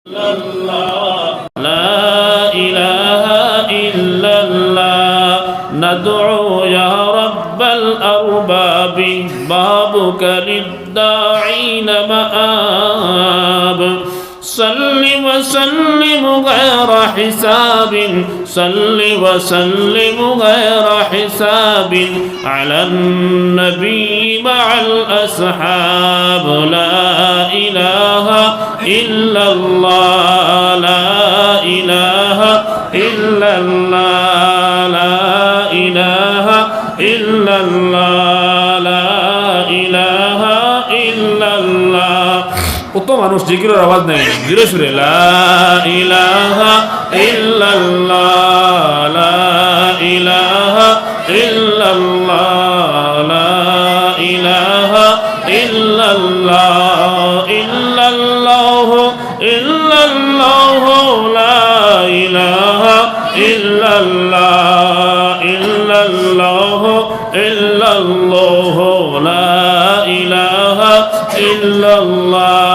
لا إله إلا الله ندعو يا رب الأرباب بابك للداعين مآب صل وسلم غير حساب صل وسلم غير حساب على النبي مع الأصحاب لا إله إلا الله لا إله إلا الله لا إله إلا الله لا إله إلا الله কত মানুষ জিকিরের আওয়াজ নেই ধীরে সুরে লা ইলাহা ইল্লাল্লাহ লা ইলাহা ইল্লাল্লাহ লা ইলাহা ইল্লাল্লাহ ইল্লাল্লাহ ইল্লাল্লাহ লা ইলাহা ইল্লাল্লাহ ইল্লাল্লাহ ইল্লাল্লাহ লা ইলাহা ইল্লাল্লাহ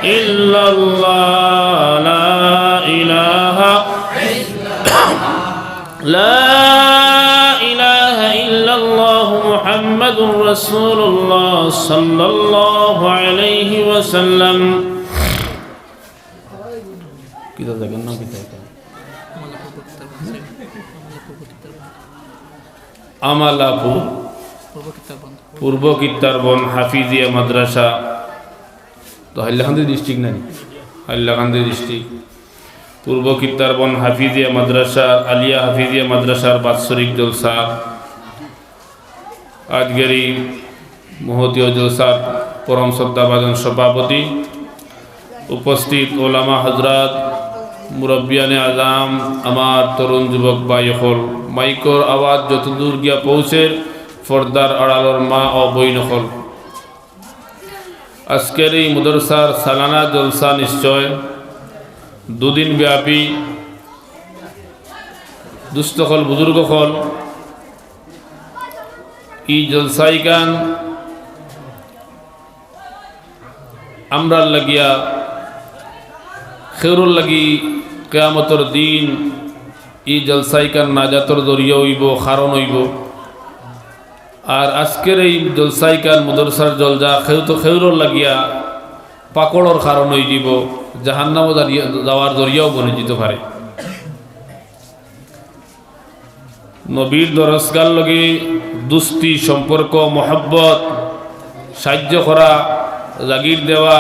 إلا الله لا إله لا إله إلا الله محمد رسول الله صلى الله عليه وسلم كده ذكرنا كده আমালাপুর পূর্ব কিত্তারবন হাফিজিয়া মাদ্রাসা তো হাইলাকান্দি ডিস্ট্রিক্ট নাই হাইলাকান্দি ডিস্ট্রিক্ট পূর্ব কিত্তারবন হাফিজিয়া মাদ্রাসা আলিয়া হাফিজিয়া মাদ্রাসার বাৎসরিক জলসা আজকের এই মহতীয় জলসার পরম শ্রদ্ধাভাজন সভাপতি উপস্থিত ওলামা হজরত মুরব্বিয়ানে আজাম আমার তরুণ যুবক ভাই হল মাইকর আওয়াজ যতদূর গিয়া পৌঁছে ফর্দার আড়ালর মা ও বইন হল আজকের এই মাদ্রাসার সালানা জলসা নিশ্চয় দুদিন ব্যাপী দুস্থল বুজুর্গ হল এই জলসাই গান আমরা লাগিয়া খেরুর লাগি কিয়ামতর দিন এই জলসাই গান নাজাতর জরিয়া হইব কারণ হইব আর আজকের এই জলসাই গান মাদ্রাসার জলজা খেউরর লাগিয়া পাকড়র কারণ হয়ে যাব জাহান্নাম যাওয়ার জরিয়াও বনে যেতে পারে নবীর দরসগার লগে দুস্তি সম্পর্ক মহব্বত সাহায্য করা জাগির দেওয়া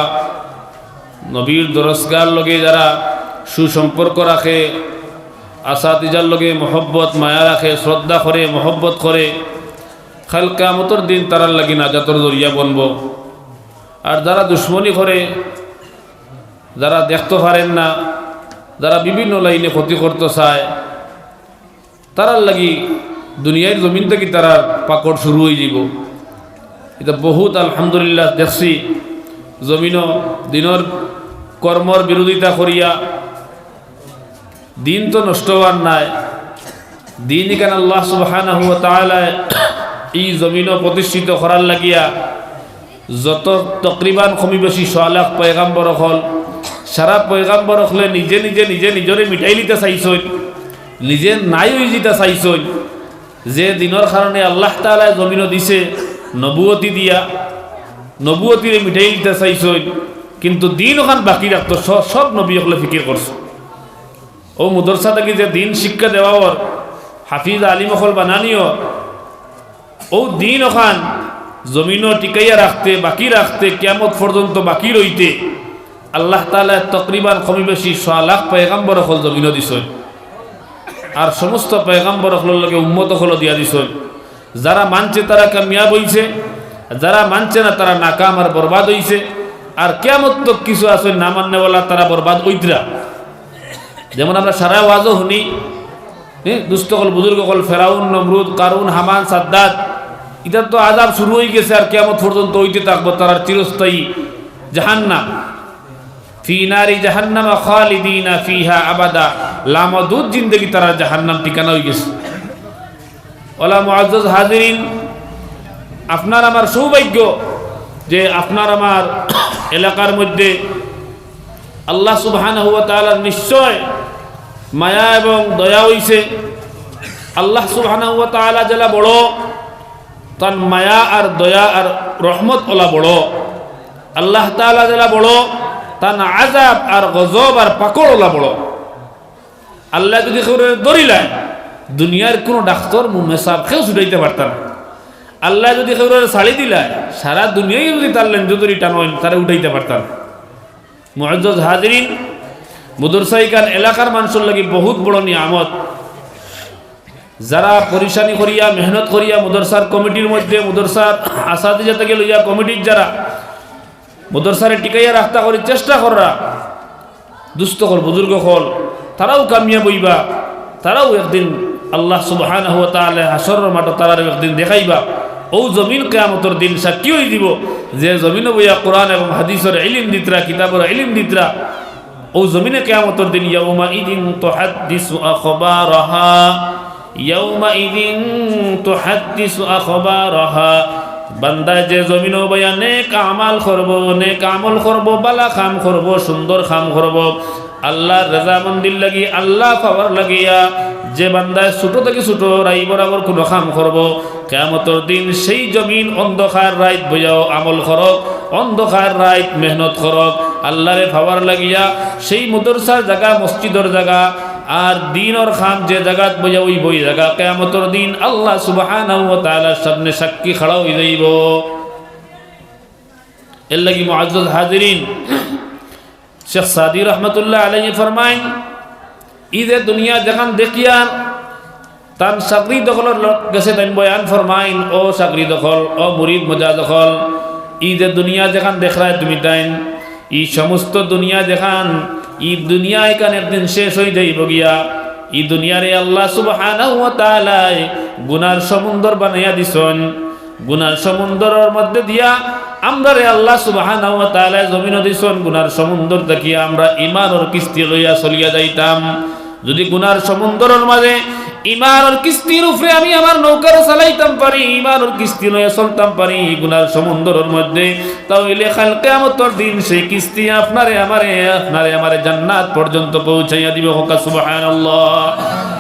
নবীর দরসগার লগে যারা সুসম্পর্ক রাখে আসাতিজার লগে মহব্বত মায়া রাখে শ্রদ্ধা করে মহব্বত করে খাল কিয়ামতর দিন তারার লাগি নাজাতর জরিয়া বনব আর যারা দুশ্মনী করে যারা দেখতে পারেন না যারা বিভিন্ন লাইনে ক্ষতি করতে চায় তারার লাগি দুনিয়ার জমিন থেকে তারার পাকড় শুরু হয়ে যাব এটা বহুত আলহামদুলিল্লাহ দেখছি জমিনও দিনের কর্মর বিরোধিতা করিয়া দিন তো নষ্ট হওয়ার নাই দিন কেন আল্লাহ সুবহানাহু ওয়া তাআলা এই জমিনও প্রতিষ্ঠিত করার লাগিয়া যত তকরিবান কমি বেশি 6 লাখ পয়গাম্বর হল সারা পয়গাম্বর হলে নিজে নিজে নিজে নিজরে মিটাই লিতে চাইছই নিজে নাই হয়ে যেতে চাইছই যে দিনের কারণে আল্লাহ তাআলা জমিনও দিছে নবুয়তি দিয়া নবুয়তিরে মিটাই লিতে চাইছই কিন্তু দিন ওখান বাকি রাখতো সব নবী হলে ফিকির করছো ও মাদ্রাসা থেকে যে দিন শিক্ষা দেওয়ার হাফিজ আলিম হল বানানিও ও দিন ওখান জমিনও টিকাইয়া রাখতে বাকি রাখতে কিয়ামত পর্যন্ত বাকি রইতে আল্লাহ তাআলা তকরিবান কমি বেশি 6 লাখ পয়গাম্বর হল জমিনও দিছেন আর সমস্ত পয়গাম্বর হল লগে উম্মত হল দিয়া দিছেন যারা মানছে তারা কামিয়াব হইছে যারা মানছে না তারা নাকাম আর বরবাদ হইছে আর কিয়ামত তো কিছু আছে না মাননেওয়ালা তারা বরবাদ হইতরা যেমন আমরা সারা ওয়াজও শুনি দুষ্ট হল বুজুর্গ হল ফেরাউন নমরুদ কারুন হামান সাদ্দাত এটা তো আযাব শুরু হয়ে গেছে আর কিয়ামত পর্যন্ত হইতে থাকবো তার চিরস্থায়ী জাহান্নাম ফি নারি জাহান্নাম খালিদিনা ফিহা আবাদা লামাদুদ জিন্দেগি তারা জাহান্নাম ঠিকানা হয়ে গেছে ওলা মুআজ্জাজ হাজিরিন আপনার আমার সৌভাগ্য যে আপনার আমার এলাকার মধ্যে আল্লাহ সুবহানাহু ওয়া তাআলার নিশ্চয় মায়া এবং দয়া হইছে। আল্লাহ সুবহানাহু ওয়া তাআলা যারা বড়, তার মায়া আর দয়া আর রহমত ওলা বড়। আল্লাহ তাআলা যারা বড়, তার আযাব আর গজব আর পাকড় ওলা বড়। আল্লাহ যদি কেউ ধরিলায়, দুনিয়ার কোনো ডাক্তার মুমেসাব কেউ ছুটাইতে পারতাম। আল্লাহ যদি কেউ ছাড়ি দিলায়, সারা দুনিয়ায় যদি তার লেঞ্জ ধরি টানোয়েন তারা উঠাইতে পারতাম। মুআজ্জাজ হাজিরিন, মুদরসাইকান এলাকার মানুষের লাগি বহুত বড় নিয়ামত। যারা পরিশানি করিয়া মেহনত করিয়া মুদরসার কমিটির মধ্যে, মুদরসার আসাদিজা থেকে লইয়া কমিটির যারা মুদরসারে টিকাইয়া রাখতা করি চেষ্টা করা, দুস্থ হল বুজুর্গ হল, তারাও কামিয়া বইবা। তারাও একদিন আল্লাহ সুবহানাহু ওয়া তাআলা হাসরের মাঠে তারাও একদিন দেখাইবা। ও জমিন কিয়ামতের দিন সাক্ষী হই দিব যে জমিনে বইয়া কোরআন এবং হাদিসের ইলম দিতরা, কিতাবের ইলম দিতরা। ও জমিনে কিয়ামতের দিন ইয়াউমা ইদিন তুহাদ্দিসু আখবারাহা, ইয়াউমা ইদিন তুহাদ্দিসু আখবারাহা। বান্দা যে জমিন বইয়া নেক আমাল করব, নেক আমল করব, বালা কাম করব, সুন্দর কাম করব, আল্লাহর রাজামন্দির লাগি, আল্লাহ পাওয়ার লাগিয়া যে বান্দায় ছোট থেকে ছোট রাই বরাবর কোনো কাম করব, কিয়ামতের দিন সেই জমিন অন্ধকার রাত বইয়াও আমল করক, অন্ধকার রাত মেহনত করক আল্লাহরে পাওয়ার লাগিয়া। সেই মুদরসার জায়গা, মসজিদের জায়গা আর দিনের খাম যে জায়গাত বইয়া ওই বই জায়গা কিয়ামতের দিন আল্লাহ সুবহানাহু ওয়া তাআলার সামনে সাক্ষী খাড়া হয়ে যাইব। এর লাগি মুআজ্জাজ হাজিরিন, শেখ সাদি রহমতুল্লাহ আলাইহি ফরমাইন, ঈদে দুনিয়া যখন দেখিয়া তান চাকরি দখলের গেছে তাই বয়ান ফরমাইন, ও চাকরি দখল, ও মুরিদ মজা দখল, ঈদে দুনিয়া যখন দেখরায় তুমি তাইন, ই সমস্ত দুনিয়া দেখান, ই দুনিয়া এখানে একদিন শেষ হয়ে যাইব গিয়া। ই দুনিয়ারে আল্লাহ সুবহানাহু ওয়া তাআলা গুনার সমুদ্র বানাইয়া দিছেন। গুনার সমুদ্রের মধ্যে দিয়া আমরা রে আল্লাহ সুবহানাহু ওয়া তাআলা জমিন দিছেন। গুনার সমুদ্র দেখিয়া আমরা ঈমানের কিস্তি লইয়া চলিয়া যাইতাম। যদি গুনার সমুদ্রের মাঝে ঈমানের কিস্তির উপরে আমি আমার নৌকার চালাইতাম পারি, ঈমানের কিস্তি লইয়া চলতাম পারি গুনার সমুদ্রের মধ্যে, তাহলে কাল কিয়ামতের দিন সেই কিস্তি আপনারে আমারে জান্নাত পর্যন্ত পৌঁছাইয়া দিবে। হোক সুবহানাল্লাহ।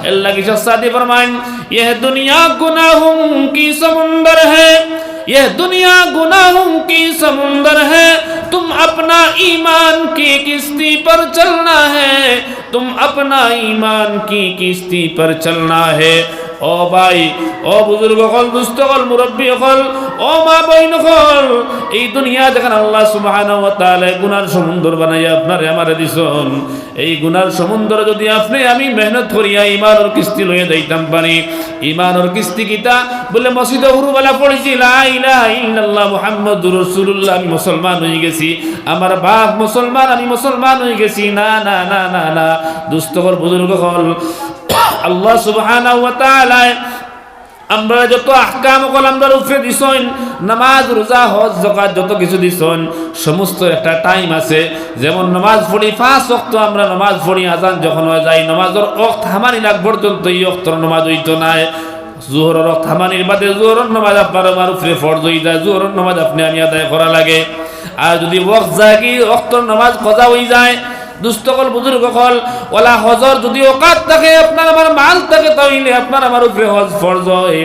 এর লাগি সাদি ফরমাইন, ইহ দুনিয়া গুনাহুম কি সমুন্দর है, यह दुनिया गुनाहों की समुंदर है, तुम अपना ईमान की किश्ती पर चलना है, तुम अपना ईमान की किश्ती पर चलना है। ও ভাই, ও বুজুর্গ হল, দুস্থ হল, মুরব্বী হল, ও মা বইন হল, এই দুনিয়া দেখেন আল্লাহ সুবহানাহু ওয়া তাআলা গুনার সমুদ্র বানাইয়া আপনারে আমারে দিছেন। এই গুনার সমুদ্র যদি আপনি আমি মেহনত করিয়া ঈমানের কিস্তি লইয়া যাইতাম পারি, ঈমানের কিস্তি কিতা বলে মসজিদে হুরুবালা পড়েছি লা ইলাহা ইল্লাল্লাহ মুহাম্মাদুর রাসূলুল্লাহ, আমি মুসলমান হয়ে গেছি, আমার বাপ মুসলমান, আমি মুসলমান হয়ে গেছি। না না না না না, দুস্থ হল, বুজুর্গ হল, আল্লাহ সুবহানাহু ওয়া তাআলা আমরা যত আহকাম কলামদার উপরে দিছেন, নামাজ রোজা হজ যাকাত যত কিছু দিছেন, সমস্ত একটা টাইম আছে। যেমন নামাজ পড়ি 5 ওয়াক্ত, আমরা নামাজ পড়ি, আজান যখন হয়ে যায় নামাজের ওয়াক্ত হামানি লাগ পর্যন্ত এই ওয়াক্তের নামাজ হইতো না। জোহরের ওয়াক্ত হামানির বাদে জোহরের নামাজ আপনার আমার উপরে ফরজ হয়ে যায়, জোহরের নামাজ আপনি আমি আদায় করা লাগে। আর যদি ওয়াক্ত যায় কি ওয়াক্তের নামাজ কজা হয়ে যায়, দুস্থকল বুজুর্গ হল, ওলা হজর যদি ওকাত থাকে, আপনার আমার মাল থাকে, তাহলে আপনার আমার উপরে হজ ফরজ হয়।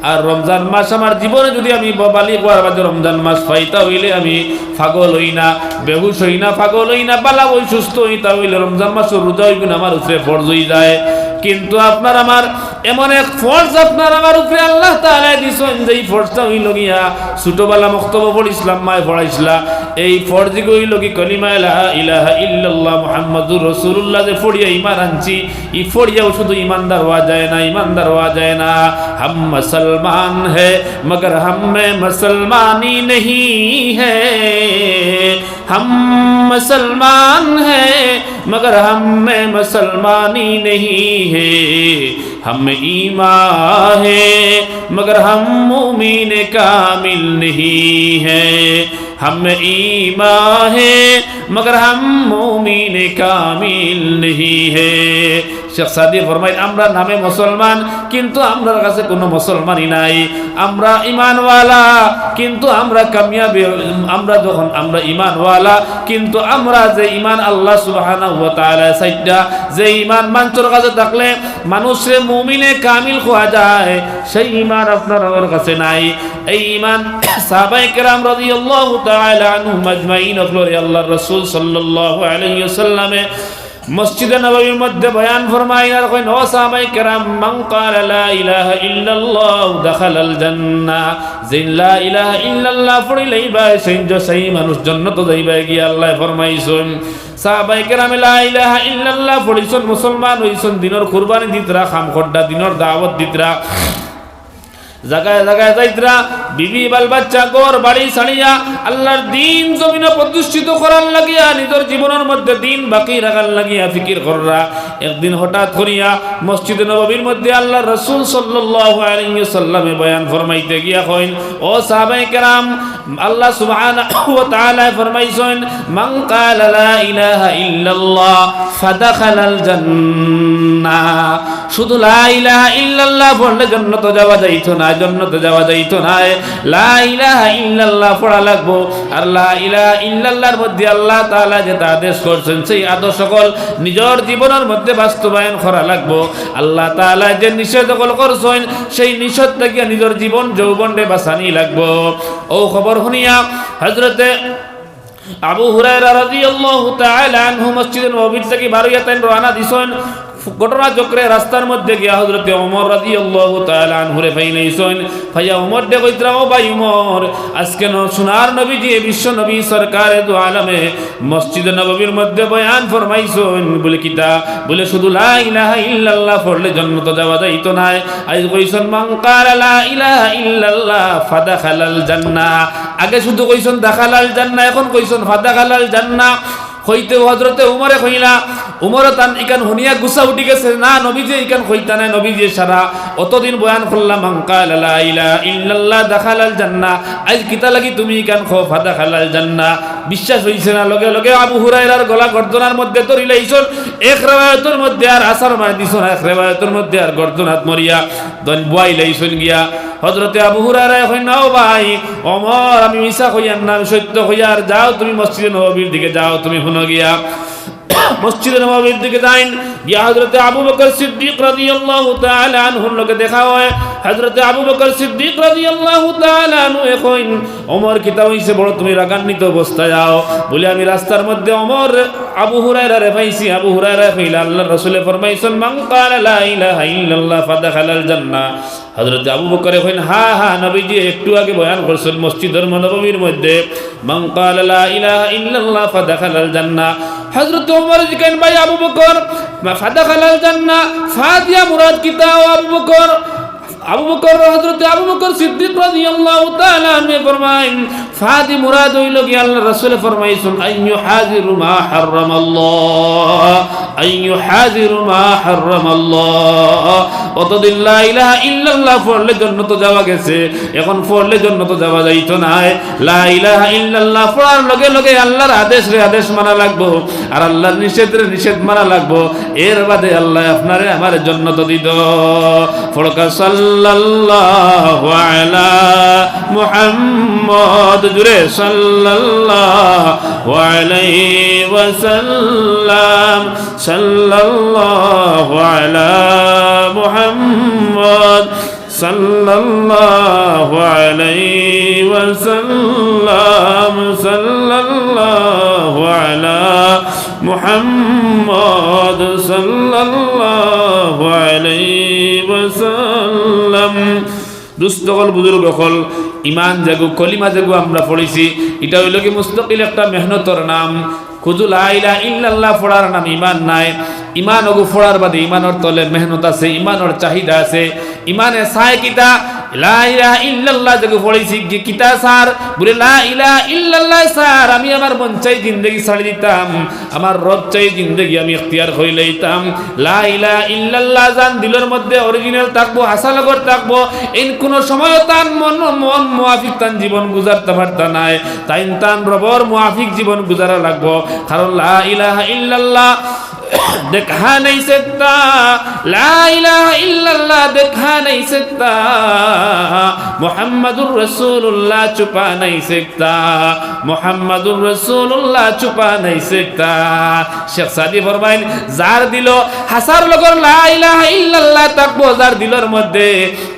আর রমজান মাস আমার জীবনে যদি আমি বালিগ হওয়ার বাদে রমজান মাস পাই, তাহলে আমি পাগল হই না, বেহুশ হই না, পাগল হই না, বালা ওই সুস্থ হই, তাহলে রমজান মাসের রোজা হইবেন আমার উপরে ফরজ হয়ে যায়। কিন্তু আপনার আমার এমন এক ফরজ আপনার আমার উপরে আল্লাহ তাআলা দিছেন, যেই ফরজটা হইল গিয়া ছোটবেলা মক্তব পড়িছিলাম, মায় পড়াইছিলা, এই ফরজ হইল কি কলিমা লা ইলাহা ইল্লাল্লাহ মুহাম্মাদুর রাসূলুল্লাহ যে ফড়িয়া ঈমান আনছি, এই ফড়িয়াও শুধু ঈমানদার হওয়া যায় না, ঈমানদার হওয়া যায় না। হাম মুসলমান है मगर हम में मुसलमानी नहीं है, हम मुसलमान है मगर हम में मुसलमानी नहीं है, हम ईमान है मगर हम मुमीन कामिल नहीं है। हम ईमान है मगर हम मोमिन कामिल नहीं है। শেখ সাদি ফরমাইন আমরা নামে মুসলমান কিন্তু আমরার কাছে কোনো মুসলমানই নাই, আমরা ঈমানওয়ালা কিন্তু আমরা কামিয়াবি, আমরা যখন আমরা ঈমানওয়ালা কিন্তু আমরা যে ঈমান আল্লাহ সুবহানাহু ওয়া তাআলা সাইদা যে ঈমান মানুষের কাছে থাকলে মানুষে মুমিনে কামিল হওয়া যায় সেই ঈমান আপনার আমার কাছে নাই। এই ঈমান সাহাবায়ে কেরাম রাদিয়াল্লাহু তাআলা আনহুম আজমাইন আল্লাহর রাসূল সাল্লাল্লাহু আলাইহি ওয়াসাল্লামে মসজিদে নববীর মধ্যে বয়ান ফরমায় আর কইন ও সাহাবায়ে কেরাম মান ক্বালা লা ইলাহা ইল্লাল্লাহ দাখালাল জান্নাহ, যে লা ইলাহা ইল্লাল্লাহ পড়িলেই বা সেই মানুষ জান্নাতে যাইবে গিয়ে আল্লাহ ফরমাইছেন। সাহাবায়ে কেরাম লা ইলাহা ইল্লাল্লাহ পড়িছেন, মুসলমান হইছেন, দিনের কুরবানি দিতরা, খাম খড্ডা দিনের দাওয়াত দিতরা, জায়গায় জায়গায় যাইতরা, বিবি বাল বাচ্চা ঘর বাড়ি ছাড়িয়া আল্লাহর দ্বীন জমিনে প্রতিষ্ঠিত করার লাগিয়া নিজের জীবনের মধ্যে দ্বীন বাকি রাখার লাগিয়া ফিকির কররা। একদিন হঠাৎ করিয়া মসজিদে নববীর মধ্যে আল্লাহর রাসূল সাল্লাল্লাহু আলাইহি ওয়াসাল্লামে বয়ান ফরমাইতে গিয়া কইন ও সাহাবায়ে কেরাম আল্লাহ সুবহানাহু ওয়া তাআলা ফরমাইছেন মান ক্বালা লা ইলাহা ইল্লাল্লাহ ফাদাখালাল জান্নাহ, শুধু লা ইলাহা ইল্লাল্লাহ পড়লে জান্নাতে যাওয়া যাইতো না, জান্নাতে যাওয়া যাইতো না, লা ইলাহা ইল্লাল্লাহ পড়া লাগবো। আর লা ইলাহা ইল্লাল্লাহর মধ্যে আল্লাহ তাআলা যে আদেশ করছেন সেই আদেশ সকল নিজের জীবনের মধ্যে বাস্তবায়ন করা লাগবো। আল্লাহ তাআলা যে নিষেধ করছেন সেই নিষেধ থেকে নিজের জীবন যৌবনে বাঁচানি লাগবো। ও খবর শুনিয়া হযরতে আবু হুরায়রা রাদিয়াল্লাহু তাআলা আনহু মসজিদে নববীর থেকে বারোয়া তাইন রওনা দিছেন। ঘটনা চক্রে রাস্তার মধ্যে গিয়া হযরতে ওমর রাদিয়াল্লাহু তাআলা আনহুরে ফাইনাইছেন। ভাইয়া ওমর দে কইতরা ও ভাই ওমর আজকে সোনার নবীজি বিশ্ব নবী সরকারে দু আলমে মসজিদে নববীর মধ্যে বয়ান ফরমাইছেন বলে কিতা বলে শুধু লা ইলাহা ইল্লাল্লাহ পড়লে জান্নাতে যাওয়া যাইতো না। আজ কইছেন মান ক্বালা লা ইলাহা ইল্লাল্লাহ ফাদাখালাল জান্নাহ, আগে শুধু কইছেন দাখালাল জান্নাহ, এখন কইছেন ফাদাখালাল জান্নাহ। হইতে হযরতে উমরে কইলা, উমর তান ইকান হুনিয়া গুসা উঠি গেছে না নবীজি ইকান কইতা না, নবীজি সারা অতদিন বয়ান করলাম মান ক্বালা লা ইলাহা ইল্লাল্লাহ দাখালাল জান্নাহ, আজ কিতা লাগি তুমি ইকান খো ফাদাখালাল জান্নাহ। বিশ্বাস হইছে না, লগে লগে আবু হুরায়রার গলা গর্দনার মধ্যে তরিলাইছন। এক রিওয়ায়াতের মধ্যে আর আসার মার দিছন, এক রিওয়ায়াতের মধ্যে আর গর্দনাত মরিয়া দন বয় লাইছন গিয়া। হযরতে আবু হুরায়রা কইন ও ভাই ওমর আমি মিছা কইয়ার না, আমি সত্য কইয়ার, যাও তুমি মসজিদে নববীর দিকে যাও, তুমি শুনো গিয়া মসজিদে নববীর দিকে যাইন। গিয়া হযরতে আবু বকর সিদ্দিক রাদিয়াল্লাহু তাআলা আনহুর লগে দেখা হয়। হযরতে আবু বকর সিদ্দিক রাদিয়াল্লাহু তাআলা আনহু কইন ওমর কিতা হইছে বড় তুমি রাগান্বিত অবস্থায় যাও বলে আমি রাস্তার মধ্যে ওমর আবু হুরায়রা রে পাইছি। আবু হুরায়রা কইলা আল্লাহর রাসূল ফরমাইছেন মান ক্বালা লা ইলাহা ইল্লাল্লাহ ফাদাখালাল জান্নাহ। হযরতে আবু বকর কইন হ্যাঁ হ্যাঁ নবীজি একটু আগে বয়ান করছেন মসজিদের নববীর মধ্যে মান ক্বালা লা ইলাহা ইল্লাল্লাহ ফাদাখালাল জান্নাহ। হযরত ওমর জিকেন ভাই আবু বকর ফাদাখালাল জান্নাহ ফাদিয়া মুরাদ কিতা ও আবু বকর? আবু বকর হযরত আবু বকর সিদ্দিক রাদিয়াল্লাহু তাআলা আনহু ফরমায়েন ফাদি মুরাদ হইল কি আল্লাহর রাসূল ফরমাইছেন আইয়ু হাজিরু মা হারামাল্লাহ, আইয়ু হাজিরু মা হারামাল্লাহ। অতদিন লা ইলাহা ইল্লাল্লাহ পড়লে জান্নাতে যাওয়া গেছে, এখন পড়লে জান্নাতে যাওয়া যাইতো না। লা ইলাহা ইল্লাল্লাহ পড়ার লগে লগে আল্লাহর আদেশে আদেশ মানা লাগবো আর আল্লাহর নিষেধে নিষেধ মানা লাগবো, এর বাদে আল্লাহ আপনারে আমার জান্নাত দিত। ফরকা সাল্লাল্লাহু আলা মুহাম্মদ জুরে সাল্লাল্লাহু আলাইহি ওয়াসাল্লাম, সাল্লাল্লাহু আলা মুহাম্মদ সাল্লাল্লাহু আলাইহি ওয়াসাল্লাম, সাল্লাল্লাহু আলা মুহাম্মদ সাল্লাল্লাহু আলাইহি ওয়াসাল্লাম। দুস্থকল বুজুর্গ হল ইমান জাগু কলিমা জাগু আমরা পড়েছি, এটা হইল কি মুস্তাকিল একটা মেহনতর নাম। খুদু লা ইলাহা ইল্লাল্লাহ পড়ার নাম ইমান নাই। ইমান ওগু পড়ার বাদে ইমানের তলে মেহনত আছে, ইমানের চাহিদা আছে। ইমানে চায় কিতা লা ইলাহা ইল্লাল্লাহ যাকে পড়েছি যে কিতা স্যার বলে লা ইলাহা ইল্লাল্লাহ স্যার আমি আমার মন চাই জিন্দেগি ছাড়ি দিতাম, আমার রব চাই জিন্দেগি আমি ইখতিয়ার করে লইতাম। লা ইলাহা ইল্লাল্লাহ জান দিলের মধ্যে অরিজিনাল থাকবো, হাসালগর থাকবো, এই কোনো সময় তান মন মুআফিক তান জীবন গুজারতে পারতা নাই, তাই তান রবর মুআফিক জীবন গুজারা লাগবো। কারণ লা ইলাহা ইল্লাল্লাহ देखा नहीं सकता, ला इलाहा इल्लल्लाह देखा नहीं सकता, मुहम्मदुर रसूलुल्लाह छुपा नहीं सकता, मुहम्मदुर रसूलुल्लाह छुपा नहीं सकता। शेख सादी फरमाइन जार दिलो हासार लगर ला इलाहा इल्लल्लाह থাকবো যার দিলের মধ্যে,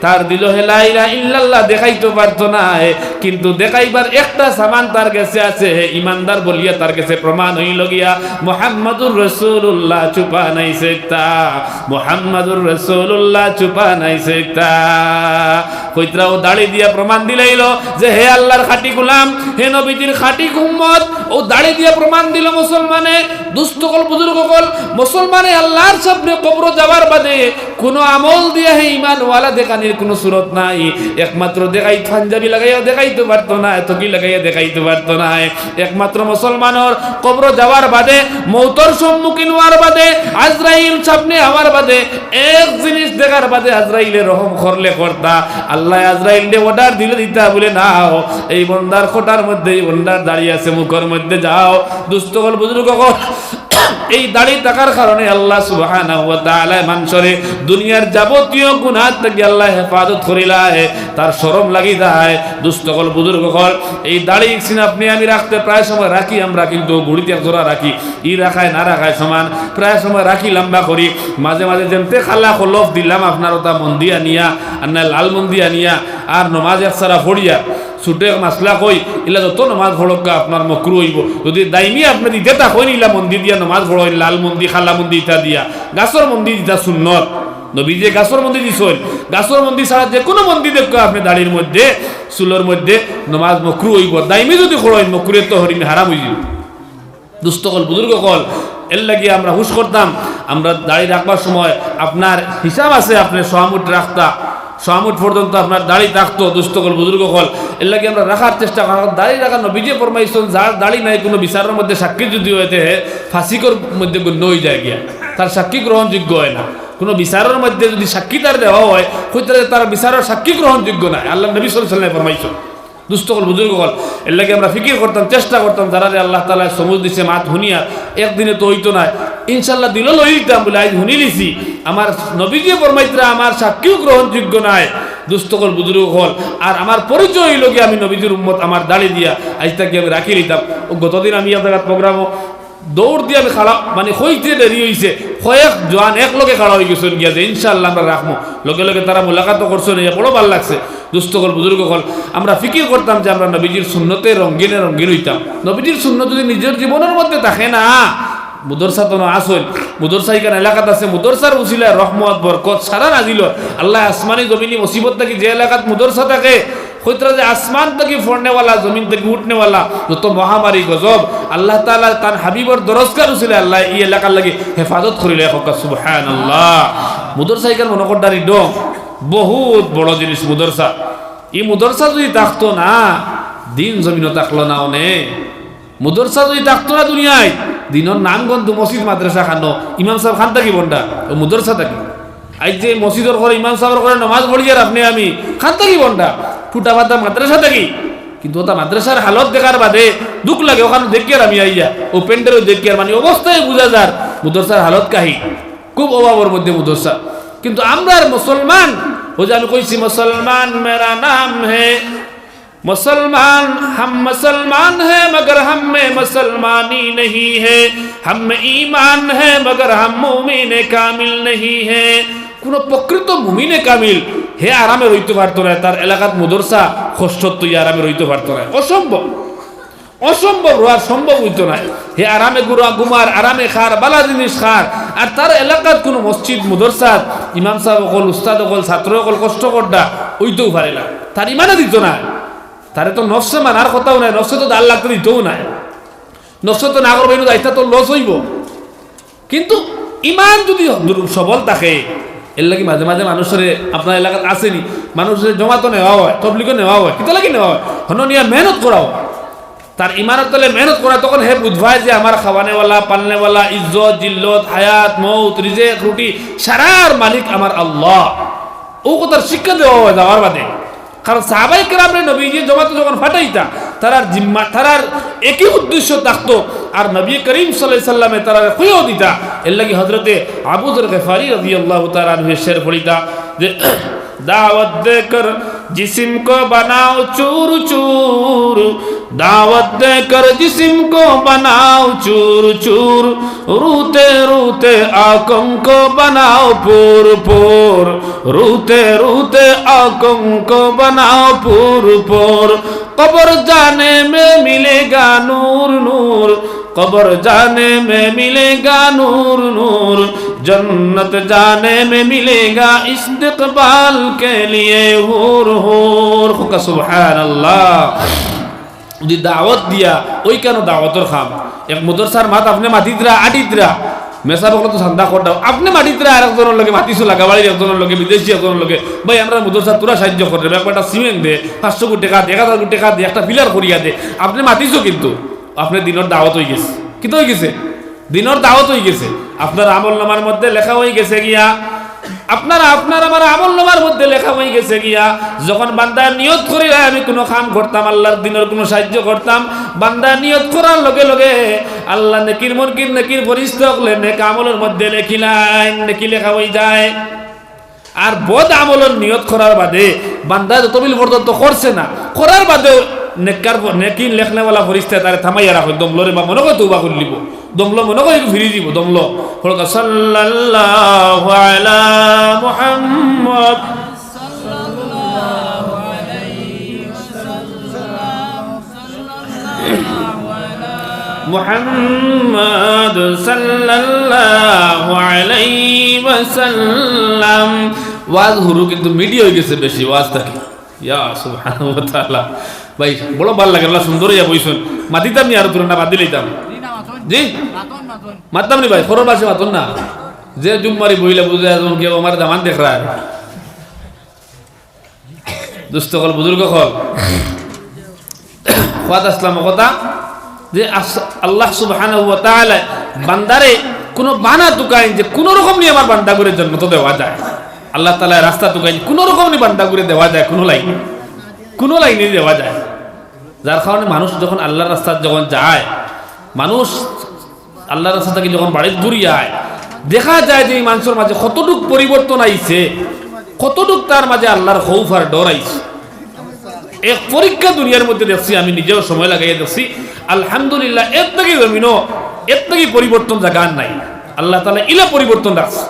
তার দিল হে লা ইলাহা ইল্লাল্লাহ দেখাইতে পারতো না, কিন্তু দেখাইবার একটা সামান তার কাছে আছে, ইমানদার বলিয়া তার কাছে প্রমাণ হইল গিয়া মুহাম্মাদুর রাসূলুল্লাহ छुपा नहीं सकता, मुहम्मदुर रसूलुल्लाह छुपा नहीं सकता। কইতরা ও দাড়ি দিয়া প্রমাণ দিলাইলো যে হে আল্লাহর খাঁটি গোলাম, হে নবীজির খাঁটি উম্মত, ও দাড়ি দিয়া প্রমাণ দিল মুসলমানে। দুস্থকল বুজুর্গকল মুসলমানে আল্লাহর সামনে কবর যাবার বাদে কোনো আমল দিয়া হে ঈমান ওয়ালা দেখানির কোনো সুরত নাই, একমাত্র দেখাই পাঞ্জাবি লাগাইয়া দেখাইতে পারতো না, তকি লাগাইয়া দেখাইতে পারতো না। একমাত্র মুসলমানের কবর যাওয়ার বাদে মৌতর সম্মুখীন হওয়ার বাদে আজরাইল সামনে আমার বাদে এক জিনিস দেখার বাদে আজরাইলের রহম করলে করতা, আল্লাহ আজরাইলকে অর্ডার দিলে দিতা বলে নাও এই বন্দার খোটার মধ্যে এই বন্দার দাঁড়িয়ে আছে মুখের মধ্যে যাও। দুস্থকল বুজুর্গ এই দাড়ি থাকার কারণে আল্লাহ সুবহানাহু ওয়া তাআলা মানুষরে দুনিয়ার যাবতীয় গুনাহ থেকে আল্লাহ হেফাজত করিলায়, তার শরম লাগি যায়। দুস্থকল বুজুর্গকল এই দাড়ি সিন আপনি আমি রাখতে প্রায় সময় রাখি আমরা, কিন্তু ঘুড়িতে জোড়া রাখি, ই রাখায় না রাখায় সমান, প্রায় সময় রাখি লম্বা করি, মাঝে মাঝে যেমতে খালা খলফ দিলাম আপনার ওটা মন্দিয়া নিয়া আর না লাল মন্দিয়া নিয়া আর নমাজ একসারা ফড়িয়া ছুটে মাসলা কই ইলা যত নমাজ ভড়কা আপনার মকরু হইব, যদি দাইমি আপনি দিতে তা কই নিলা মন্দির দিয়া নমাজ ভড় লাল মন্দির খালা মন্দির ইটা দিয়া গাছর মন্দির দিতা সুন্নত নবী যে গাছর মন্দির দিছেন, গাছর মন্দির ছাড়া যে কোনো মন্দির দেখো আপনি দাড়ির মধ্যে চুলোর মধ্যে নমাজ মকরু হইব, দাইমি যদি খড়েন মকরুয়ে তো হরিণ হারাম হইব। দুস্থকল বুজুর্গকল এর লাগিয়ে আমরা হুশ করতাম, আমরা দাড়ি রাখবার সময় আপনার হিসাব আছে, আপনি সহামুট রাখতা, সহামুট পর্যন্ত আপনার দাড়ি থাকতো। দুস্থকল বুজুর্গকল এর লাগে আমরা রাখার চেষ্টা করা, দাড়ি রাখা নবীজি ফরমাইছেন যার দাড়ি নাই কোনো বিচারের মধ্যে সাক্ষী যদি হইতে ফাঁসিকর মধ্যে গণ্য হয়ে যায় গিয়া, তার সাক্ষী গ্রহণযোগ্য হয় না। কোনো বিচারের মধ্যে যদি সাক্ষী তার দেওয়া হয় হইতে তার বিচারের সাক্ষী গ্রহণযোগ্য নাই, আল্লাহ নবী সাল্লাল্লাহু আলাইহি ওয়াসাল্লাম ফরমাইছেন। দুস্থকল বুজুর্গকল এর লাগে আমরা ফিকির করতাম, চেষ্টা করতাম যারা আল্লাহ তাআলা সমুজ দিছে মাত হুনিয়া একদিনে তো হইতো না, ইনশাল্লাহ দিল লইতাম বলে আজ হুনি লিছি, আমার নবীজি ফরমাইতরা আমার সাক্ষীও গ্রহণযোগ্য নাই। দুস্থকল বুজুর্গকল আর আমার পরিচয় হইল কি আমি নবীজির উম্মত, আমার দাড়ি দিয়া আজ তাকে আমি রাখি লিতাম। গতদিন আমি আপনার প্রোগ্রামও দৌড় দিয়ে আমি খাড়া মানে হইতে দেরি হয়েছে, কয়েক জোয়ান এক লগে খাড়া হয়ে গেছেন গিয়া যে ইনশাল্লাহ আমরা রাখবো, লগে লগে তারা মোলাকাতও করছেন, বড় ভালো লাগছে। দুস্থকল বুজুর্গকল আমরা ফিকির করতাম যে আমরা নবীজির সুন্নতে রঙ্গিনে রঙ্গিন হইতাম। নবীজির সুন্নত যদি নিজের জীবনের মধ্যে থাকে না, মুদরসা তো আসল মুদরসা এখানে এলাকাত আছে, মুদরসার উসিলায় রহমত বরকত সারা নাজিল আল্লাহ আসমানি জমিনি মুসিবত থাকি যে এলাকাত মুদরসা থাকে হইতরা যে আসমান থেকে ফোড়নেওয়ালা জমিন থেকে উঠনেওয়ালা যত মহামারী গজব আল্লাহ তাআলা তার হাবিবর দরজকার উসিলে আল্লাহ এই এলাকার লাগি হেফাজত করিলে সুবহানাল্লাহ। মুদরসা এখানে মনে করদারি ডোম বহুত বড় জিনিস মুদরসা, এই মুদরসা যদি থাকতো না দিন জমিনও থাকলো না, অনেক মুদরসা যদি থাকতো না দুনিয়ায় দিনের নামগন্ধ মসজিদ মাদ্রাসা খানো ইমাম সাহেব খান থাকি বন্ডা ও মুদরসা থাকি, আজ যে মসজিদের ঘরে ইমাম সাহেবের ঘরে নামাজ পড়িয়ার আপনি আমি খান থাকি বন্ডা ফুটা বাদা মাদ্রাসা থাকি, কিন্তু ওটা মাদ্রাসার হালত দেখার বাদে দুঃখ লাগে, ওখানে দেখিয়ার আমি আইয়া ও পেন্ডেরও দেখিয়ার মানে অবস্থায় বোঝা যার মুদরসার হালত কাহি খুব অভাবের মধ্যে মুদরসা। কিন্তু আমরা মুসলমান ও যে আমি কইছি মুসলমান মেরা নাম হে मुसलमान, हम मुसलमान हैं मगर हम में मुसलमानी नहीं है, हम में ईमान है मगर हम मुमिने कामिल नहीं है। কোনো প্রকৃত মুমিনে কামিল হে আরামে রইতে পারতো না, তার এলাকাত মুদরসা কষ্টত্ব আরামে রইতে পারতো না, অসম্ভব অসম্ভব হওয়ার সম্ভব হইতো না। হে আরামে ঘুমার আরামে খার বালা জিনিস খার, আর তার এলাকাত কোনো মসজিদ মুদরসাত ইমাম সাহেব অকল উস্তাদ অকল ছাত্র অকল কষ্ট করডা ওইতেও পারে না, তার ইমানে দিত না, তারে তো নফসে মানার কথাও নাই, নফসে তো দাল লাগতে দিতেও নাই, নফসে তো নাগর বাইন দায়িত্ব তো লস হইব। কিন্তু ইমান যদি সবল থাকে এর লাগি মাঝে মাঝে মানুষের আপনার এলাকাত আসেনি, মানুষের জমাতো নেওয়া হয়, তবলিগও নেওয়া হয়, কিতা লাগি নেওয়া হয়, হন নিয়ে মেহনত করাও, তার ইমানত তলে মেহনত করা, তখন হে বুঝবায় যে আমার খাওয়ানেওয়ালা, পালনেওয়ালা, ইজ্জত, জিল্লত, হায়াত, মৌত, রিজেক, রুটি সারার মালিক আমার আল্লাহ। ও কথার শিক্ষা দেওয়া হয় যাওয়ার বাদে। কারণ সাহাবায়ে কেরামরে নবীজি জমাতে যখন ফাটাইতা তারার জিম্মা, তারার একই উদ্দেশ্য থাকতো, আর নবী করিম সাল্লাল্লাহু আলাইহি সাল্লামে তারা কইও দিতা। এর লাগি হযরতে আবু যর গফারি রাদিয়াল্লাহু তাআলা আনহু শের পড়িতা যে দাওয়াত দেकर जिस्म को बनाओ चूर चूर, दावत देकर जिस्म को बनाओ चूर चूर, रूते रूते आंखों को बनाओ पूर पूर, रूते रूते आंखों को बनाओ पूर पूर, कब्र जाने में मिलेगा नूर नूर, कब्र जाने में मिलेगा नूर नूर, जन्नत जाने में मिलेगा इस्तकबाल के लिए हूर हूर। सुभान अल्लाह। যদি দাওয়াত দিয়া ওই কেন দাওয়াতর খাম, এক মুদরসার মাত আপনি মাতিতরা আটিতরা মেসা বকল তো সান্দা করদাও, আপনি মাটিতরা আর একজনের লগে মাতিছো লাগাবাড়ির একজনের লগে, বিদেশি একজনের লগে, ভাই আমরা মুদরসা তোরা সাহায্য করে দেবে, একটা সিমেন্ট দে, 500 কোটি টাকা দে, 1000 কোটি টাকা দে, একটা পিলার করিয়া দে, আপনি মাতিছো কিন্তু আপনার দিনের দাওয়াত হয়ে গেছে। কি তো হয়ে গেছে? দিনের দাওয়াত হয়ে গেছে। আপনার আমল নামার মধ্যে লেখা হয়ে গেছে গিয়া, আপনার আমার আমল নামার মধ্যে লেখা হয়ে গেছে গিয়া, যখন বান্দা নিয়ত করি আমি কোনো কাম করতাম, আল্লাহর দিনের কোনো সাহায্য করতাম, বান্দা নিয়ত করার লগে লগে আল্লাহ নেকির মুনকির নেকির ফরিস্তা হলে নেক আমলের মধ্যে লেখিলাইন নেকি লেখা হয়ে যায়। আর বদ আমলের নিয়ত করার বাদে বান্দা যতবিল পর্যন্ত করছে না, করার বাদেও নেককার নেকিন লেখনেওয়ালা ফরিস্তা তারে থামাইয়া রাখো, দমলরে বা মনে করে তওবা করে লিব, দমল মনে করে ফিরিয়ে দিব, দমল ফলকা সাল্লাল্লাহু আলা মুহাম্মদ সাল্লাল্লাহু আলাইহি ওয়াসাল্লাম মুহাম্মদ সাল্লাল্লাহু আলাইহি ওয়াসাল্লাম। ওয়াজ হুরু কিন্তু মিডিয়া হয়ে গেছে বেশি ওয়াজ থাকে। ইয়া সুবহানাহু ওয়া তাআলা। ভাই বড় ভালো লাগে, আল্লাহ সুন্দর ইয়া বইছেন, মাতিতাম নি আর তুলনা বাদ দিলাইতাম জি মাততাম নি ভাই, খরর বাসে মাতন না, যে জুম্মারি বইলে বুঝে এখন কেউ আমার দামান দেখ রা দুস্থ কল বুজুর্গ কল ওয়াদ আসলাম কথা যে আল্লাহ সুবহানাহু ওয়া তাআলা বান্দারে কোনো বানা তুকাইন যে কোনো রকম নিয়ে আমার বান্দা করে জন্য তো দেওয়া যায়, আল্লাহ তাআলা রাস্তা তুকাইন কোনো রকম নি বান্দা করে দেওয়া যায়, কোনো লাইনে দেওয়া যায়। যার কারণে মানুষ যখন আল্লাহর রাস্তা যখন যায়, মানুষ আল্লাহর রাস্তা থেকে যখন বাড়ি ঘুরিয়ে আয়, দেখা যায় যে এই মানুষের মাঝে কতটুক পরিবর্তন আইছে, কতটুক তার মাঝে আল্লাহর খৌফ আর ডর আইছে। এক পরীক্ষা দুনিয়ার মধ্যে দেখছি, আমি নিজেও সময় লাগাইয়া দেখছি, আলহামদুলিল্লাহ এর থেকে জমিনও এর থেকে পরিবর্তন জায়গার নাই, আল্লাহ তাআলা ইলা পরিবর্তন রাখছে।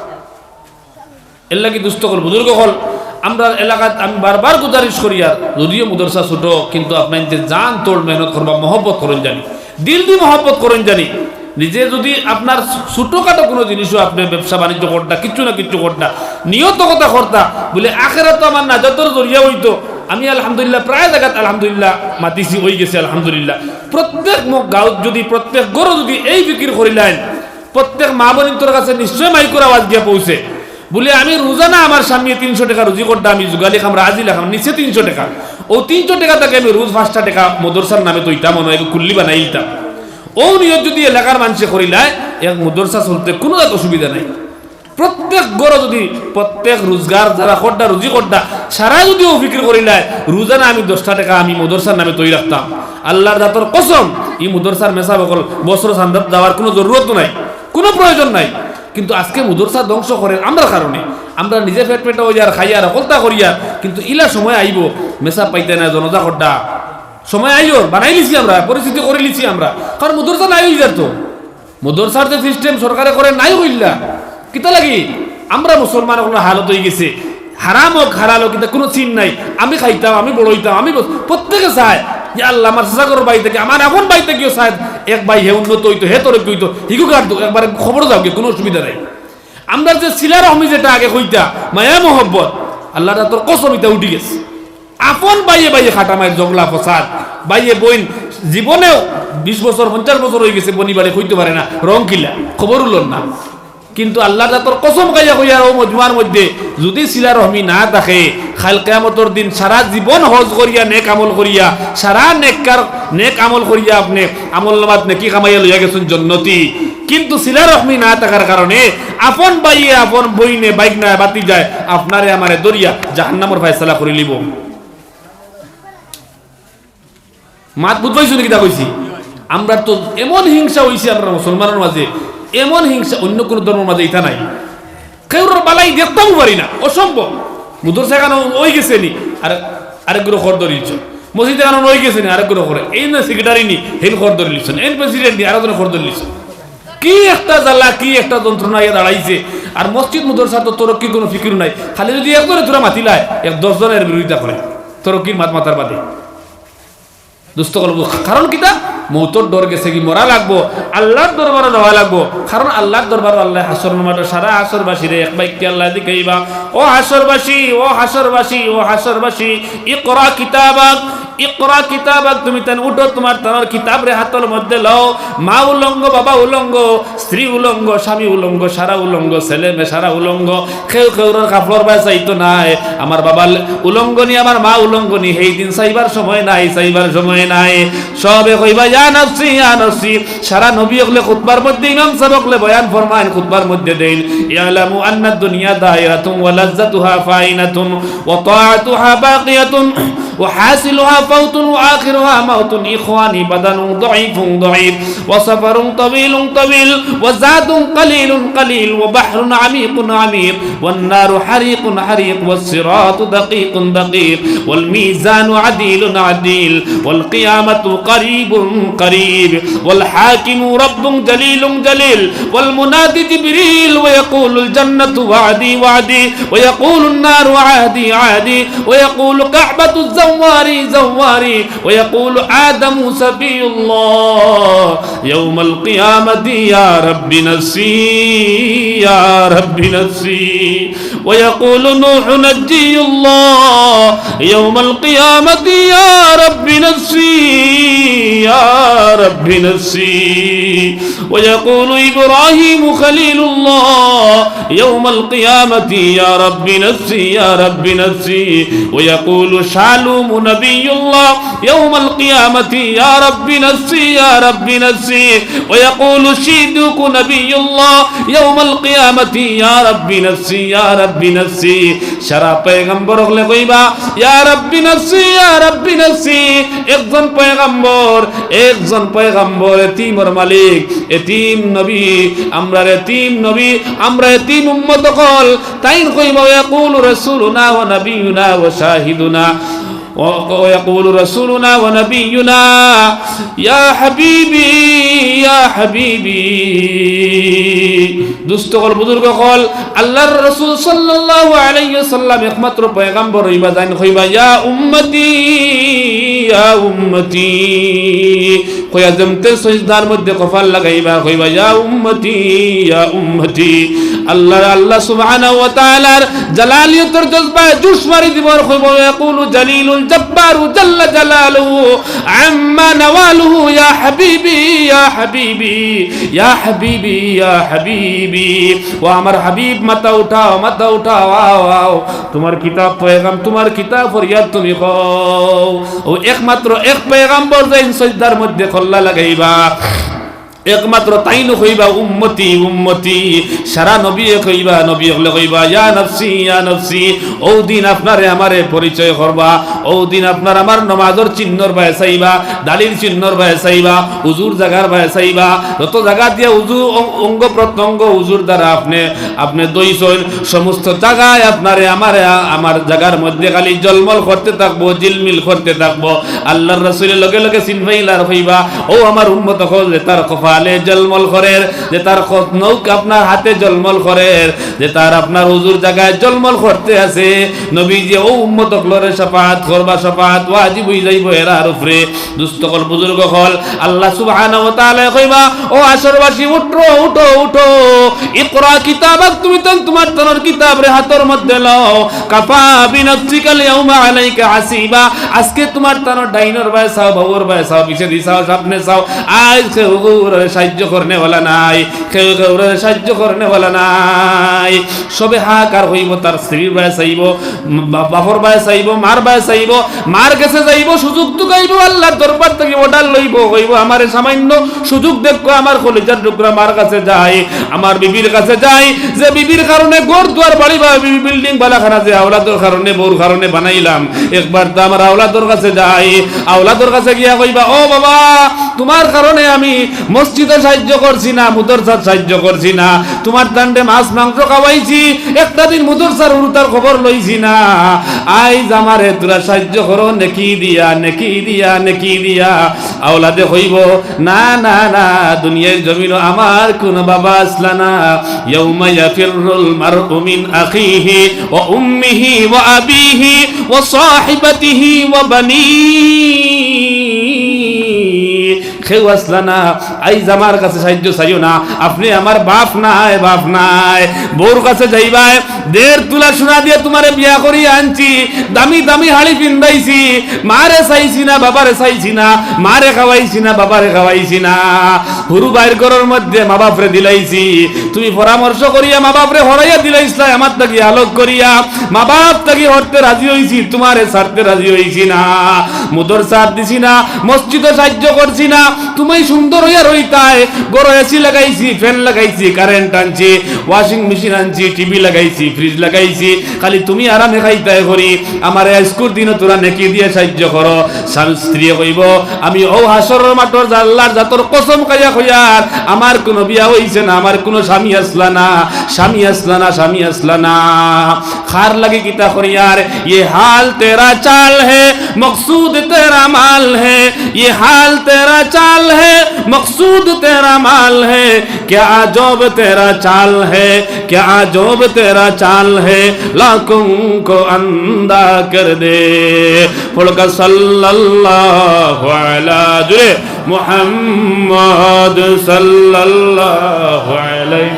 এর লাগি দুস্থ হল বুজুর্গ হল আমরা এলাকাত আমি বারবার গুজারিশ করি, আর যদিও মুদরসা ছোট কিন্তু আপনার যে জান তোর মেহনত করবা, মহব্বত করেন জানি, দিল দিয়ে মহব্বত করেন জানি, নিজে যদি আপনার ছোটখাটো কোনো জিনিসও আপনি ব্যবসা বাণিজ্য করতা, কিচ্ছু না কিচ্ছু করতা, নিয়ত কথা করতা বলে আখেরাত আমার নাজাতের জরিয়া হইতো। আমি আলহামদুলিল্লাহ প্রায় জায়গাত আলহামদুলিল্লাহ মাতিছি হয়ে গেছে আলহামদুলিল্লাহ। প্রত্যেক গাঁৱত যদি প্রত্যেক গরু যদি এই বিক্রি করিলেন, প্রত্যেক মা বোনির কাছে নিশ্চয় মাইকুর আওয়াজ গিয়া পৌঁছে বলে আমি রোজানা আমার সামনে 300 টাকা রুজি করতাম, আমি জুগালি খাম রাজি লাখাম নিচে 300 টাকা, ও 300 টাকা থেকে আমি রোজ 5টা টাকা মদরসার নামে তৈতাম, মনে হয় কুল্লি বানাই দিতাম। ও নিয়ত যদি এলাকার মানুষে করিলায় এক মদরসা চলতে কোনো অসুবিধা নাই। প্রত্যেক গড় যদি প্রত্যেক রোজগার যারা করডা রুজি করডা সারা যদি ও বিক্রি করিলায়, রোজানা আমি 10টা টাকা আমি মদরসার নামে তৈরি রাখতাম। আল্লাহর জাতর কসম এই মদরসার মেসা বকল বছর সান্দাত যাওয়ার কোনো জরুরত নাই, কোনো প্রয়োজন নাই। কিন্তু আজকে মুদরসা ধ্বংস করেন আমরা কারণে, আমরা নিজে পেট পেটা হইয়া খাইয়া কলতা করিয়া, কিন্তু ইলা সময় আইব মেসা পাইতে না জনজা করডা সময় আইও বানাই লিছি আমরা, পরিস্থিতি করে লিছি আমরা, কারণ মুদরসা নাই হয়ে যেত। মুদরসার যে সিস্টেম সরকারে করে নাই হইলা কিতা লাগি আমরা মুসলমান কোনো হালত হয়ে গেছে, হারাম হোক হারাল হোক কিন্তু কোনো চিন নাই, আমি খাইতাম আমি বড় হইতাম, আমি প্রত্যেকে চায় যে আল্লাহ আমার সাগর বাই থেকে আমার এখন বাই থেকেও চায় এক ভাই হে উন্নত হইতো, হে তোরে কইতো হিকু কাটতো একবারে খবর যাও গে, কোনো অসুবিধা নাই। আমরা যে সিলার রহমি যেটা আগে হইতা মায়া মোহব্বত, আল্লাহ তোর কসম ইতা উঠি গেছে। আপন বাইয়ে বাইয়ে খাটা মায়ের জগলা ফসাদ, বাইয়ে বইন জীবনেও 20 বছর 50 বছর হয়ে গেছে বনি বাড়ি হইতে পারে না, রং কিলা খবর উল্ল না, কিন্তু আল্লাহ তোর কসম খাইয়া কইয়া ও মজমার মধ্যে যদি সিলা রহমি না থাকে খাল কিয়ামতের দিন সারা জীবন হজ করিয়া নেক আমল করিয়া সারা নেক আমল করিয়া আপনি আমল নামাত নেকি কামাইয়া লইয়া গেছেন জান্নতি, কিন্তু সিলা রহমি না থাকার কারণে আপন বাইয়ে আপন বইনে বাইক না বাতি যায় আপনারে আমারে দরিয়া জাহান্নামের ফয়সালা করে লিব। মাত বুঝবাইছো নাকি তা কইছি? আমরা তো এমন হিংসা হইছে আমরা মুসলমানের মাঝে, এমন হিংসা অন্য কোন ধর্মের মাঝে ইটা নাই। কেউর বালাই দেখতেও পারি না, অসম্ভব। মুদর সেখানে ওই গেছে নি আর আরেকগুলো খর ধরিয়েছ, মসজিদে কারণ ওই গেছে নি আরেকগুলো করে, এই না সেক্রেটারি নি হেন খর ধরে লিখছেন, এন প্রেসিডেন্ট নি আরেকজন খর ধরে লিখছেন। কি একটা জ্বালা, কি একটা যন্ত্রণা ইয়ে দাঁড়াইছে। আর মসজিদ মুদরসা তো তরক্কির কোনো ফিকির নাই, খালি যদি একজনে তোরা মাতিলায় 10 জনের বিরোধিতা করে তরক্কির মাতার বাদে দুস্থ করবো। কারণ কিতা মৌতর ডর গেছে কি মরা লাগবো, আল্লাহর দরবারে যাওয়া লাগবো। কারণ আল্লাহর দরবার আল্লাহ হাসর মাঠে সারা হাসরবাসী রে এক বাক্যে আল্লাহ দিকেইবা, ও হাসরবাসী, ও হাসরবাসী, ও হাসরবাসী, ইকরা কিতাবাক, ইকরা কিতাবাক, তুমি তেন উঠো, তোমার তার কিতাব রে হাতের মধ্যে লও। মা উলঙ্গ, বাবা উলঙ্গ, স্ত্রী উলঙ্গ, স্বামী উলঙ্গ, সারা উলঙ্গ, ছেলে মেয়ে সারা উলঙ্গ, কেউ কেউর কাপড় বাই চাইতো নাই। আমার বাবা উলঙ্গনি, আমার মা উলঙ্গনি, সেই দিন চাইবার সময় নাই, চাইবার সময় নাই। সবে কইবা ইয়া নাফসি, ইয়া নাফসি। সারা নবী হলে খুতবার মধ্যে ইমাম সাহেব হলে বয়ান ফরমায়েন, খুতবার মধ্যে দেন ইয়ালামু আন্না দুনিয়া দায়রাতুন ওয়া লাজ্জাতুহা ফাইনাতুন ওয়া তাআতুহা বাকিয়াতুন وحاصلها فوت وآخرها موت إخواني بدن ضعيف ضعيف وسفر طويل طويل وزاد قليل قليل وبحر عميق عميق والنار حريق حريق والصراط دقيق دقيق والميزان عديل عديل والقيامة قريب قريب والحاكم رب جليل جليل والمنادي جبريل ويقول الجنة وعدي وعدي ويقول النار عهدي عهدي ويقول كعبة زواري زواري ويقول آدم سبي الله يوم القيامة يا رب نفسي يا رب نفسي ويقول نوح نجي الله يوم القيامة يا رب نفسي يا رب نفسي ويقول إبراهيم خليل الله يوم القيامة يا رب نفسي يا رب نفسي ويقول شالوم نبي الله يوم القيامة يا رب نفسي يا رب نفسي ويقول شيدوك نبي الله يوم القيامة يا رب نفسي يا رب نفسي شرع پیغمبر اغلے قیبا يا رب نفسي يا رب نفسي একজন পয়গম্বর এতিমর মালিক এতিম নবী আমরা এতিম উম্মত কল তাইন কইবা ইয়াকুল রাসূলুনা ওয়া নাবিয়ুনা ওয়া শাহিদুনা ويقول رسولنا ونبينا يا حبيبي يا حبيبي দুস্থকল বুজুর্গ কল আল্লাহর রাসূল সাল্লাল্লাহু আলাইহি ওয়াসাল্লাম একমাত্র পয়গম্বর হইবা জান কইবা ইয়া উম্মতি কইয়া জমতে সজদার মধ্যে কপাল লাগাইবা কইবা ইয়া উম্মতি আল্লাহ সুবহানাহু ওয়া তাআলার জালালিয়তের জজবা জুস মারি দিবার কইবা ইয়াকুলু জালিলুল জব্বারু জাল্লা জালালুহু আম্মা নাওয়ালুহু ইয়া হাবিবি ইয়া হাবিবি ইয়া হাবিবি ইয়া হাবিবি ও আমার হাবিব মাথা উঠাও আও তোমার কিতাব পয়গাম তোমার কিতাব ফরিয়াদ তুমি কও ও একমাত্র এক পয়গম্বর যেন সজদার মধ্যে কল্লা লাগাইবা একমাত্র তাইনো কইবা উম্মতি সারা নবী কইবা নবী হলে কইবা ইয়া নফসি ও দিন আপনারে আমারে পরিচয় করবা ও দিন আপনার আমার নামাজের চিহ্নর বায় চাইবা দালির চিহ্নর বায় চাইবা উজুর জায়গার বায় চাইবা যত জায়গা দিয়ে উজু অঙ্গ প্রত্যঙ্গ উজুর দ্বারা আপনি দইছেন সমস্ত জায়গায় আপনারে আমারে আমার জায়গার মধ্যে খালি জলমল করতে থাকবো জিলমিল করতে থাকবো আল্লাহর রাসূলের লগে লগে চিনবাইলার হইবা ও আমার উম্মত হল যে তার কফা জলমল করের যে তার নৌক আপনার হাতে জলমল করের যে তার আপনার হুজুর জায়গায় জলমল করতে আছে নবী যে ও উম্মত হলরে শাফাআত করবা শাফাআত ওয়াজিব হই যাইব এরার উপরে দুস্থকল বুজুর্গ হল আল্লাহ সুবহানাহু ওয়া তাআলা কইবা ও আসরবাসী উঠো ইকরা কিতাবাক তুমি তোমার তনর কিতাব রে হাতের মধ্যে লও কাফা বিনফসিকাল ইয়াউমা আলাইকা হাসিবা আজকে তোমার তনর ডাইনর বায় চাও বাবুর বায় চাও পিছে দি চাও সামনে চাও আজকে হুজুর সাহায্য করনেওয়ালা নাই, কেউ কেউরে সাহায্য করনেওয়ালা নাই। সবে হাহাকার হইব, তার স্ত্রীর বায় চাইব, বাপর বায় চাইব, মার বায় চাইব, মার কাছে যাইব, সুযোগ টুকাইব, আল্লাহর দরবার থেকে অর্ডার লইব, হইব আমারে সামান্য সুযোগ দেখো, আমার কলিজার টুকরা মার কাছে যায়, আমার বিবির কাছে যায়, যে বিবির কারণে ঘর দুয়ার বাড়ি বা বিল্ডিং বালাখানা যে আওলাদর কারণে বউর কারণে বানাইলাম, একবার তো আমার আওলাদর কাছে যাই, আওলাদর কাছে গিয়া কইবা, ও বাবা তোমার কারণে আমি মসজিদে সাহায্য করছি না, মুদরসার সাহায্য করছি না, তোমার দান্ডে মাছ মাংস খাওয়াইছি, একটা দিন মুদরসার উরুতার খবর লইছি না, আইজ আমারে তোরা সাহায্য করো, নেকি দিয়া নেকি দিয়া নেকি দিয়া। আওলাদে হইব না না না, দুনিয়ার জমিন আমার কোন বাবা আসলা না। ইয়াউমা ইয়াফিরুল মারউ মিন আখিহি ওয়া উম্মিহি ওয়া আবিহি ওয়া সাহিবাতিহি ওয়া বানিহি, কেউ আসলা না, আইজ আমার কাছে সাহায্য চাইও না, আপনি আমার বাপ নাই, বাপ নাই। বউর কাছে যাইবাই, 1.5 তোলা সোনা দিয়ে তোমারে বিয়া করি আনছি, দামি দামি হাড়ি পিন্দাইছি, মারে চাইছি না, বাবারে চাইছি না, মারে খাওয়াইছি না, বাবারে খাওয়াইছি না, হুরু বাইর ঘরের মধ্যে মা বাপরে দিলাইছি, তুমি পরামর্শ করিয়া মা বাপরে হরাইয়া দিলাইছিলা, আমার তাকে আলোক করিয়া মা বাপ তাকে হরতে রাজি হইছি, তোমারে ছাড়তে রাজি হইছি না, মুদর সাথ দিছি না, মসজিদে সাহায্য করছি না, তুমি সুন্দর হইয়া রইতাই, গরো এসি লাগাইছি, ফ্যান লাগাইছি, কারেন্ট আনছি, ওয়াশিং মেশিন আনছি, টিভি লাগাইছি, ফ্রিজ লাগাইছি, খালি তুমি আরামে খাইতাই করি, আমার স্কুল দিন তোরা নেকি দিয়ে সাহায্য করো। স্বামী স্ত্রী কইব, আমি ও হাসরের মাঠর আল্লাহর জাতর কসম খাইয়া কইয়ার, আমার কোনো বিয়া হইছে না, আমার কোনো স্বামী আসলা না, স্বামী আসলা না, স্বামী আসলা না, খার লাগে কিতা করিয়ার, ये हाल तेरा चाल है मकसूद तेरा माल है, ये हाल तेरा चाल है मकसूद तेरा माल है, क्या अजब तेरा चाल है, क्या अजब तेरा चाल है, लाखों को अंधा कर दे। फुलका सल्लल्लाहु अलैहि जुरे मुहम्मद सल्लल्लाहु अलैहि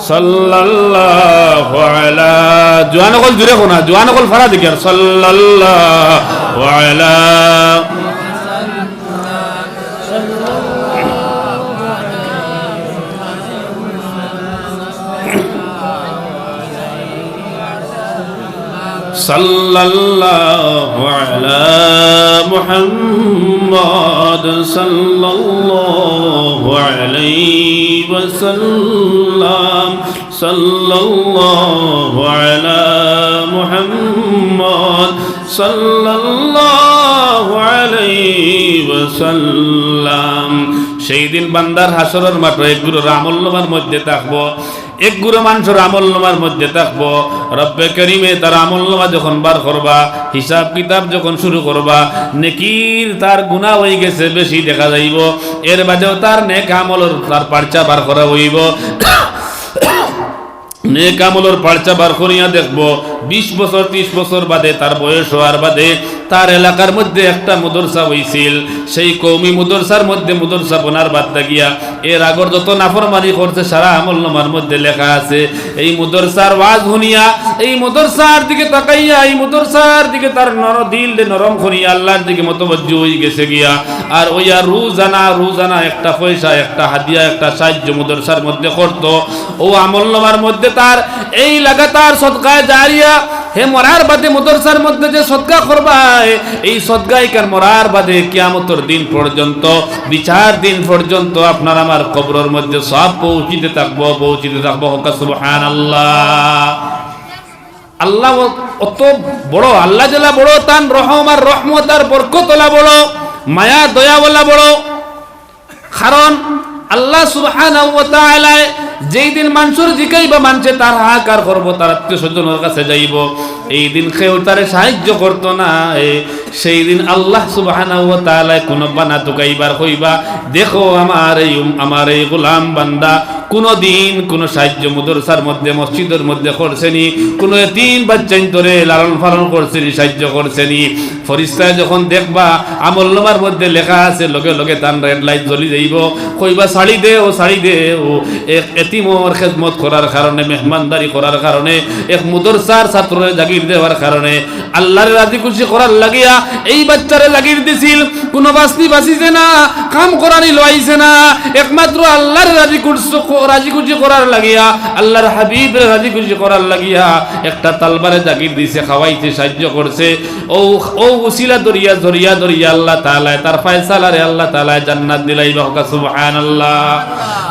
সাল্লাল্লাহু আলা, জোয়ান কল জুড়ে কোনা, জোয়ান কল ফারা দেখি আর সাল্লাল্লাহু আলা সাল্লাল্লাহু আলা মুহাম্মদ সাল্লাল্লাহু আলাইহি ওয়াসাল্লাম, সাল্লাল্লাহু আলা মুহাম্মদ সাল্লাল্লাহু আলাইহি ওয়াসাল্লাম। সেই দিন বান্দার হাসরের মাঠে এক গুরুর আমলনামার মধ্যে থাকবো, এক গুরু মানুষের আমলনামার মধ্যে থাকবো। রব্বে করিমে তার আমলনামা যখন বার করবা, হিসাব কিতাব যখন শুরু করবা, নেকির তার গুনাহ হয়ে গেছে বেশি দেখা যাইব, এর বাদেও তার নেক আমলের তার পার্চা বার করা হইব। নেক আমলের পার্চা বার করিয়া দেখবো 20 বছর 30 বছর বাদে, তার বয়স হওয়ার বাদে, তার এলাকার মধ্যে একটা মুদরসা হইছিল, সেই কওমি মুদরসার মধ্যে মুদরসা বোনার বাদ গিয়া এর আগর যত নাফরমানি করছে সারা আমলনামার মধ্যে লেখা আছে। এই মুদরসার ওয়াজ শুনিয়া, এই মুদরসার দিকে তাকাইয়া, এই মুদরসার দিকে তার দিল নরম করিয়া আল্লাহর দিকে মতবজ্জ হয়ে গেছে গিয়া, আর ওই আর রোজানা একটা পয়সা, একটা হাদিয়া, একটা সাহায্য মুদরসার মধ্যে করত। ও আমলনামার মধ্যে তার এই লাগাতার সদকায়ে জারিয়া, হে মরার বাদে মুদরসার মধ্যে যে সদকা করবায়, এই সদকায় কার মরার বাদে কিয়ামতের দিন পর্যন্ত, বিচার দিন পর্যন্ত আপনার আমার কবরের মধ্যে সব পৌঁছিতে থাকবো, পৌঁছিতে থাকবো। হকা সুবহানাল্লাহ। আল্লাহ অত বড়, আল্লাহ জেলা বড়, তান রহম আর রহমত আর বরকতলা বড়, মায়া দয়াওয়ালা বড়। কারণ আল্লাহ সুবহানাহু ওয়া তাআলা যেই দিন মানুষের জিকাইবা, মানুষে তার হাহাকার করবো, তার আত্মীয় স্বজনের কাছে যাইব, এই দিন কেউ তারে সাহায্য করতো না, সেই দিন আল্লাহ সুবহানাহু ওয়া তাআলা কোন বানা তুকাইবার কইবা, দেখো আমার এই গোলাম বান্দা কোনো দিন কোনো সাহায্য মাদ্রাসার মধ্যে মসজিদের মধ্যে করছেনি, কোনো এতিম বাচ্চা ধরে লালন পালন করছেনি, সাহায্য করছেনি। ফরিস্তায় যখন দেখবা আমলনামার মধ্যে লেখা আছে, লগে লগে তার রেড লাইট জ্বলি যাইব, কইবা শাড়ি দে ও শাড়ি দে ও। এক এতিমর খেদমত করার কারণে, মেহমানদারি করার কারণে, এক মাদ্রাসার ছাত্রের জাগির দেওয়ার কারণে, আল্লাহর রাজি খুশি করার লাগিয়া এই বাচ্চারে জাগির দিছিল। কোনো বাসনি বাসিছে না, কাম করানি লইছে না, একমাত্র আল্লাহর রাজি খুশি করার লাগিয়া, আল্লাহর হাবিবের রাজি খুশি করার লাগিয়া একটা তালবারে জাগির দিছে, খাওয়াইছে, সাহায্য করছে। ও ও উসিলা দরিয়া জরিয়া দরিয়া আল্লাহ তাআলা তার ফয়সালারে আল্লাহ তাআলা জান্নাত দিলাইবা। সুবহানাল্লাহ।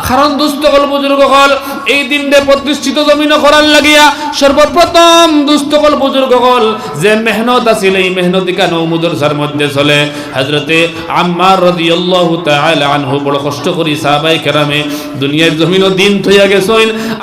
কারণ দুস্থ হল বুজুর্গ হল এই দিনটা প্রতিষ্ঠিত জমিন করার লাগিয়া সর্বপ্রথম দুস্থ হল বুজুর্গ হল যে মেহনত আছিল, এই মেহনতি কেন মাদ্রাসার মধ্যে চলে। হযরতে আম্মার রাদিয়াল্লাহু তাআলা আনহু বড় কষ্ট করি সাহাবায়ে কেরামে দুনিয়ার জমিনও দিন থইয়া গেছেন।